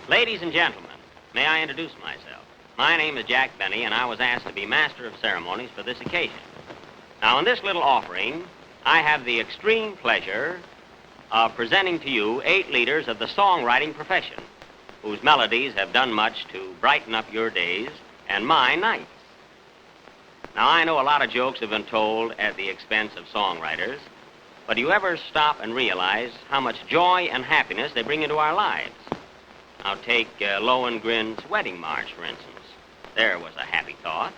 Ladies and gentlemen, may I introduce myself? My name is Jack Benny, and I was asked to be Master of Ceremonies for this occasion. Now, in this little offering, I have the extreme pleasure of presenting to you 8 leaders of the songwriting profession, whose melodies have done much to brighten up your days and my nights. Now, I know a lot of jokes have been told at the expense of songwriters, but do you ever stop and realize how much joy and happiness they bring into our lives? Now, take Lohengrin's Wedding March, for instance. There was a happy thought.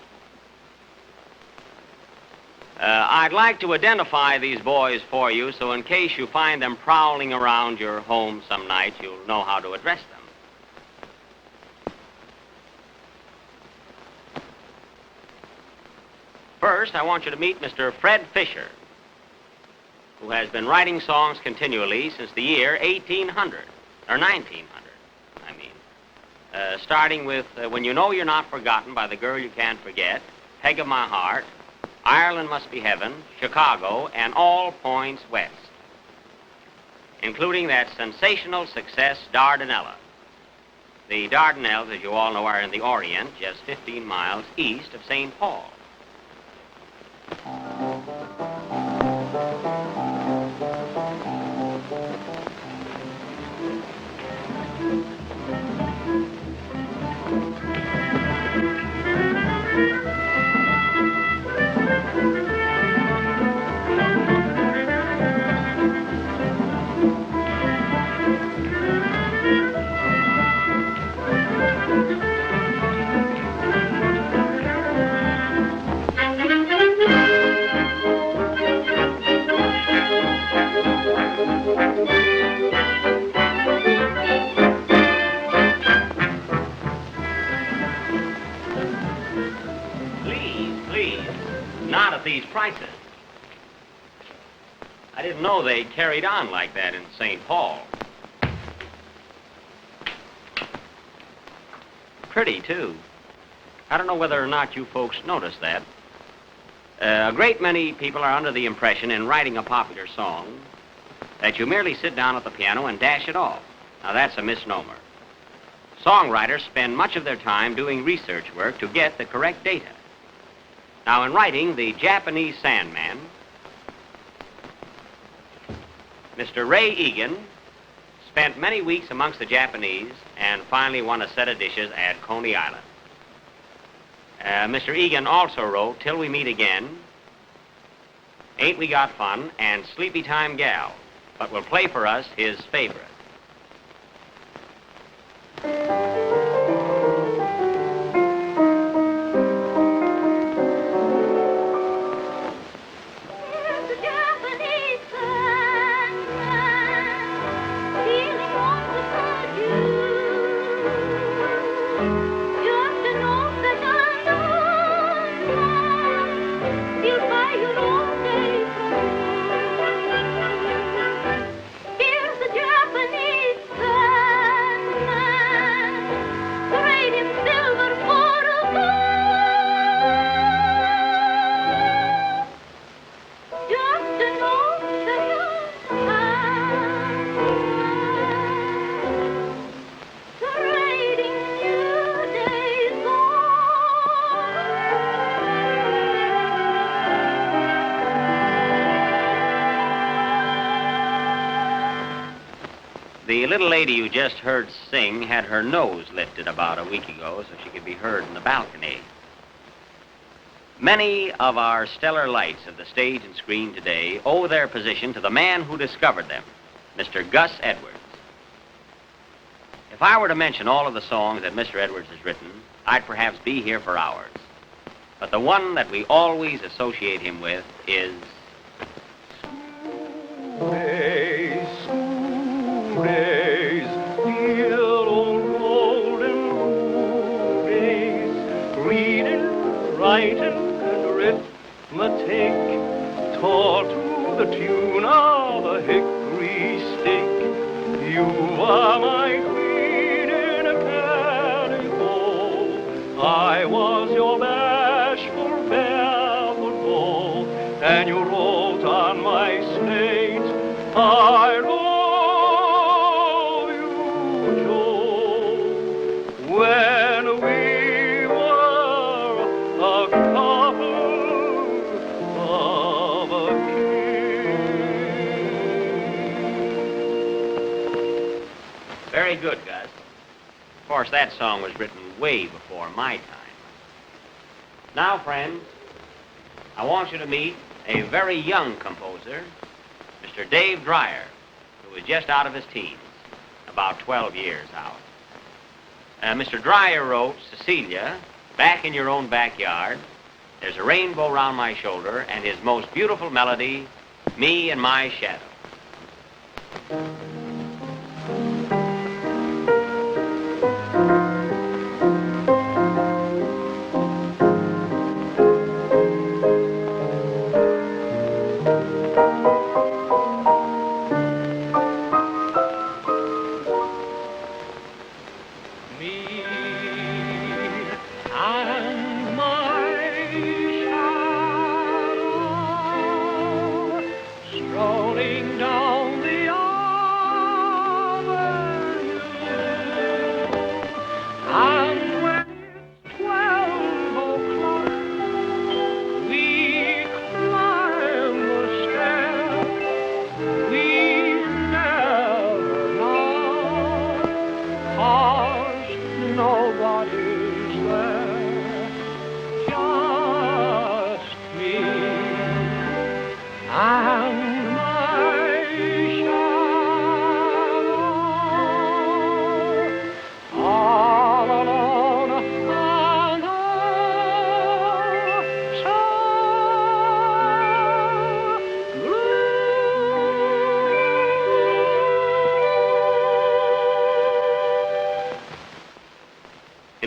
I'd like to identify these boys for you, so in case you find them prowling around your home some night, you'll know how to address them. First, I want you to meet Mr. Fred Fisher, who has been writing songs continually since the year 1800, or 1900. Starting with When You Know You're Not Forgotten by the Girl You Can't Forget, Peg of My Heart, Ireland Must Be Heaven, Chicago, and All Points West, including that sensational success, Dardanella. The Dardanelles, as you all know, are in the Orient, just 15 miles east of St. Paul. Not at these prices. I didn't know they carried on like that in St. Paul. Pretty, too. I don't know whether or not you folks noticed that. A great many people are under the impression in writing a popular song that you merely sit down at the piano and dash it off. Now, that's a misnomer. Songwriters spend much of their time doing research work to get the correct data. Now, in writing The Japanese Sandman, Mr. Ray Egan spent many weeks amongst the Japanese and finally won a set of dishes at Coney Island. Mr. Egan also wrote Till We Meet Again, Ain't We Got Fun, and Sleepy Time Gal, but will play for us his favorite. The little lady you just heard sing had her nose lifted about a week ago so she could be heard in the balcony. Many of our stellar lights of the stage and screen today owe their position to the man who discovered them, Mr. Gus Edwards. If I were to mention all of the songs that Mr. Edwards has written, I'd perhaps be here for hours. But the one that we always associate him with is... School days, dear old golden rule days, reading, writing, and arithmetic, taught to the tune of a hickory stick. You are my queen in a calico. I was your bashful barefoot beau, and you wrote on my slate, I love you, Joe. When we were a couple of a king. Very good, Gus. Of course, that song was written way before my time. Now, friends, I want you to meet a very young composer, Mr. Dave Dreyer, who was just out of his teens, about 12 years out. Mr. Dreyer wrote Cecilia, Back in Your Own Backyard, There's a Rainbow Round My Shoulder, and his most beautiful melody, Me and My Shadow.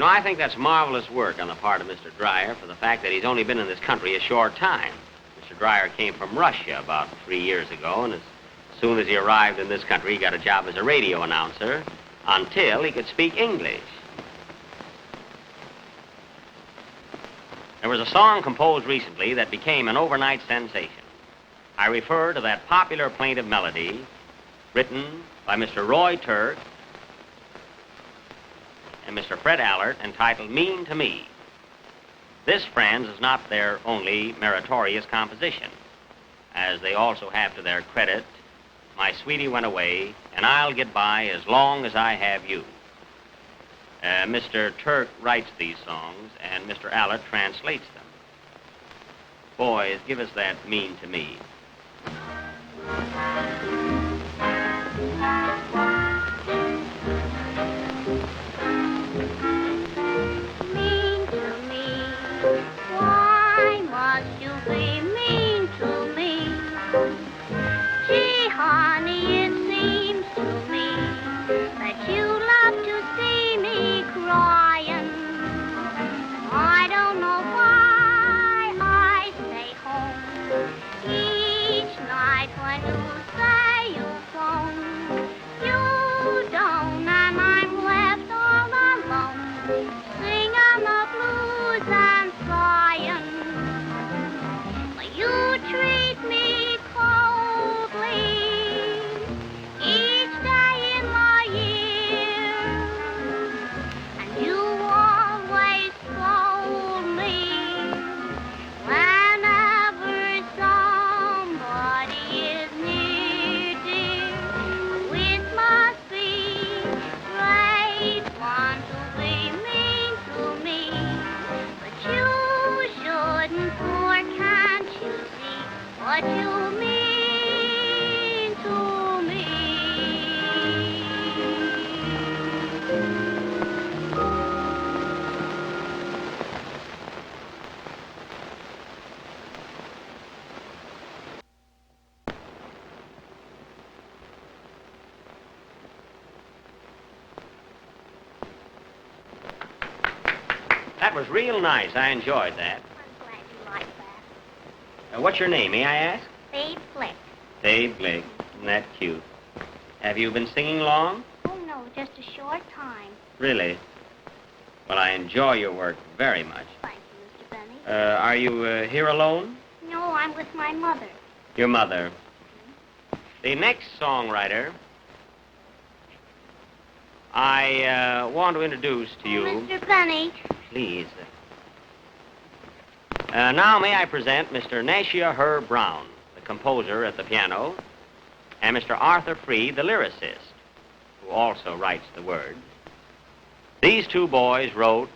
I think that's marvelous work on the part of Mr. Dreyer for the fact that he's only been in this country a short time. Mr. Dreyer came from Russia about 3 years ago, and as soon as he arrived in this country, he got a job as a radio announcer until he could speak English. There was a song composed recently that became an overnight sensation. I refer to that popular plaintive melody written by Mr. Roy Turk and Mr. Fred Ahlert, entitled Mean to Me. This, friends, is not their only meritorious composition, as they also have to their credit My Sweetie Went Away, and I'll Get By As Long As I Have You. Mr. Turk writes these songs, and Mr. Ahlert translates them. Boys, give us that Mean to Me. When you say what you mean to me. That was real nice. I enjoyed that. I'm glad you liked that. What's your name, may I ask? Babe Flick. Dave Blake. Isn't that cute? Have you been singing long? Oh, no, just a short time. Really? Well, I enjoy your work very much. Thank you, Mr. Benny. Are you here alone? No, I'm with my mother. Your mother. The next songwriter I want to introduce to you. Oh, Mr. Benny. Please. Now may I present Mr. Nacio Herb Brown, the composer at the piano, and Mr. Arthur Freed, the lyricist, who also writes the words. These two boys wrote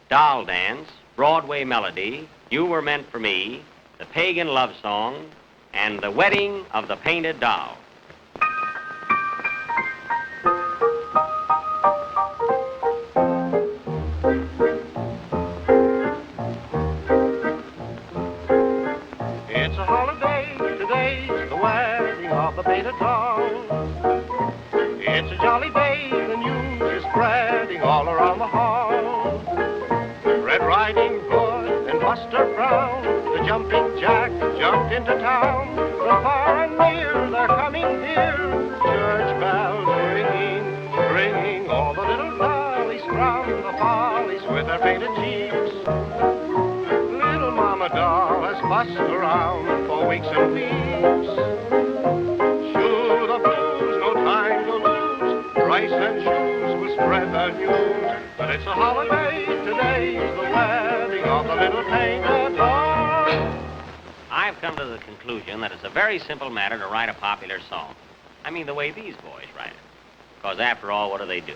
Doll Dance, Broadway Melody, You Were Meant for Me, The Pagan Love Song, and The Wedding of the Painted Doll. It's a holiday, today's the wedding of the painted doll. It's a jolly day, the news is spreading all around the hall. Red Riding Hood and Buster Brown, the jumping jack jumped into town. From far and near they're coming here, church bells ringing, bringing all the little dollies from the follies with their painted cheeks. Little Mama Doll has fussed around for weeks and weeks. Shoo the blues, no time to lose. Rice and shoes will spread the news. But it's a holiday, today's the wedding of the little painted doll. I've come to the conclusion that it's a very simple matter to write a popular song. I mean, the way these boys write it. Because after all, what do?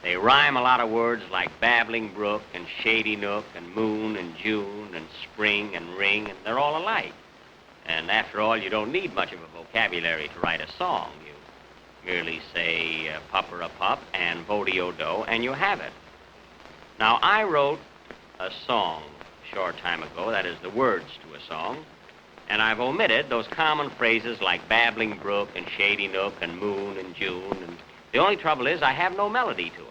They rhyme a lot of words like babbling brook and shady nook and moon and June and spring and ring, and they're all alike. And after all, you don't need much of a vocabulary to write a song. You merely say pupper-a-pup and vo-de-o-do, and you have it. Now, I wrote a song a short time ago, that is the words to a song, and I've omitted those common phrases like babbling brook and shady nook and moon and June, and the only trouble is I have no melody to it.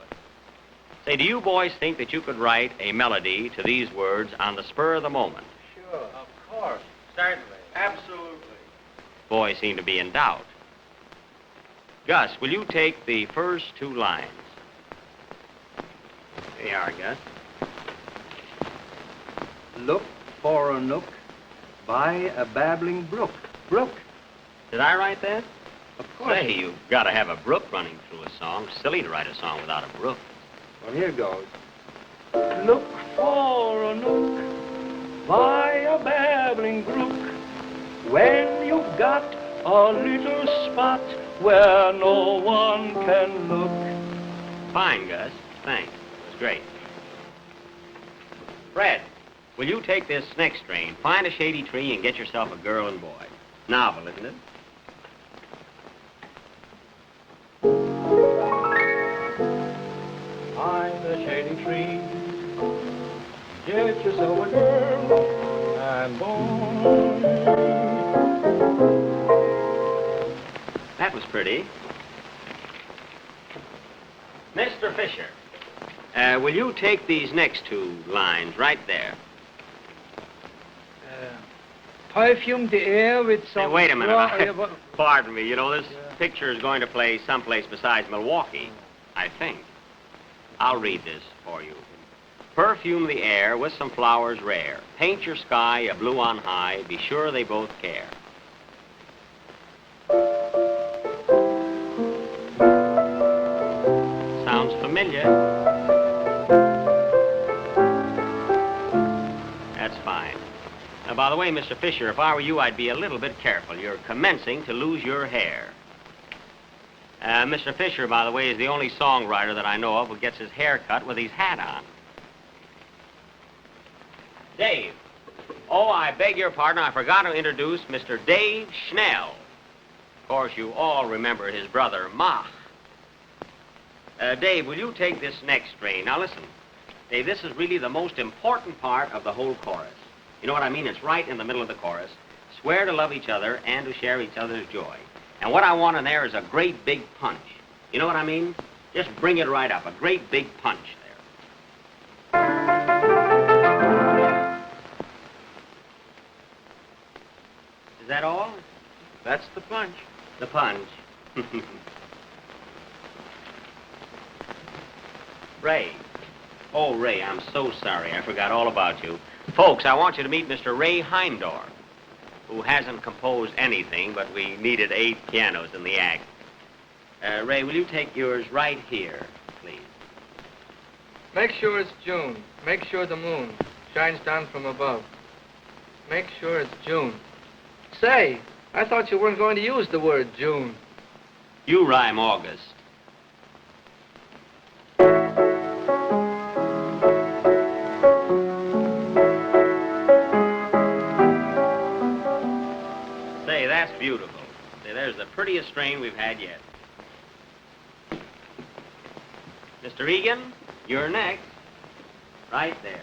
Say, do you boys think that you could write a melody to these words on the spur of the moment? Sure, of course, certainly, absolutely. Boys seem to be in doubt. Gus, will you take the first two lines? Here you are, Gus. Look for a nook by a babbling brook. Brook. Did I write that? Of course. Say, you've got to have a brook running through a song. Silly to write a song without a brook. Well, here goes. Look for a nook by a babbling brook when you've got a little spot where no one can look. Fine, Gus. Thanks. It was great. Fred, will you take this next strain, find a shady tree, and get yourself a girl and boy? Novel, isn't it? Find a shady tree, get yourself a girl and boy. That was pretty. Mr. Fisher, will you take these next two lines right there? Perfume the air with Hey, some... wait a minute. Pardon me. You know, this picture is going to play someplace besides Milwaukee, I think. I'll read this for you. Perfume the air with some flowers rare. Paint your sky a blue on high. Be sure they both care. Sounds familiar. That's fine. Now, by the way, Mr. Fisher, if I were you, I'd be a little bit careful. You're commencing to lose your hair. Mr. Fisher, by the way, is the only songwriter that I know of who gets his hair cut with his hat on. Dave, Oh, I beg your pardon. I forgot to introduce Mr. Dave Schnell. Of course, you all remember his brother, Mach. Dave, will you take this next strain? Now, listen. Dave, this is really the most important part of the whole chorus. You know what I mean? It's right in the middle of the chorus. Swear to love each other and to share each other's joy. And what I want in there is a great big punch. You know what I mean? Just bring it right up. A great big punch there. Is that all? That's the punch. The punch. Ray. Oh, Ray, I'm so sorry. I forgot all about you. Folks, I want you to meet Mr. Ray Heindorf, who hasn't composed anything, but we needed 8 pianos in the act. Ray, will you take yours right here, please? Make sure it's June. Make sure the moon shines down from above. Make sure it's June. Say, I thought you weren't going to use the word June. You rhyme August. Say, that's beautiful. Say, there's the prettiest strain we've had yet. Mr. Egan, you're next. Right there,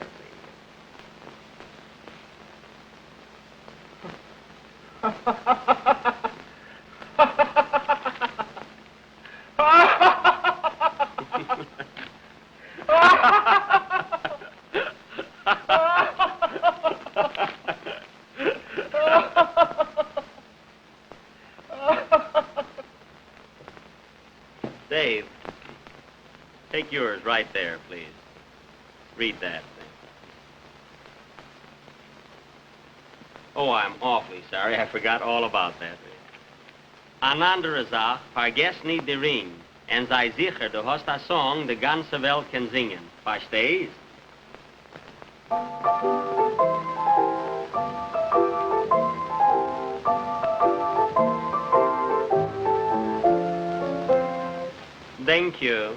Dave, take yours right there, please. Read that thing. Oh, I'm awfully sorry. I forgot all about that. An andere Sache, vergess nicht die Ring. En sei sicher, du hast a Song, die ganze Welt kann singen. Verstehst? Thank you.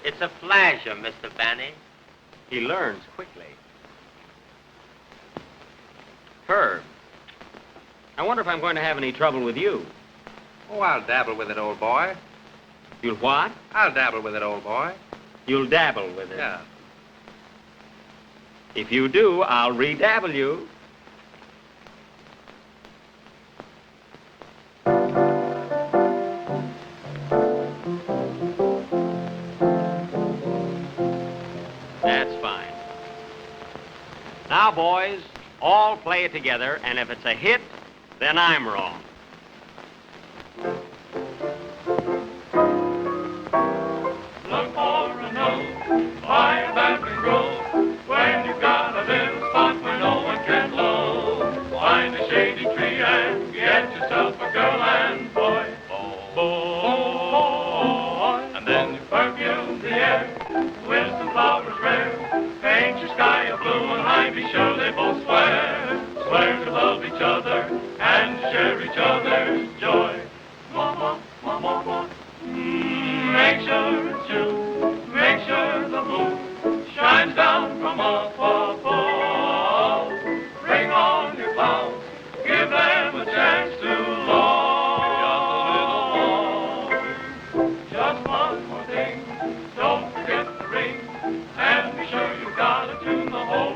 It's a pleasure, Mr. Benny. He learns quickly. Herb, I wonder if I'm going to have any trouble with you. Oh, I'll dabble with it, old boy. You'll what? I'll dabble with it, old boy. You'll dabble with it. Yeah. If you do, I'll redabble you. That's fine. Now, boys, all play it together, and if it's a hit, then I'm wrong. Look for a note by a babbling grove when you've got a little spot where no one can blow. Find a shady tree and get yourself a girl and boy. And then you perfume the air with some flowers rare. Paint your sky a blue and I be sure they both swear. Swear to love each other and share each other's joy. Make sure it's June. Make sure the moon shines down from up above. Bring on your clouds. Give them a chance to love. Just one more thing. Don't forget the ring. And be sure you've got a tune the whole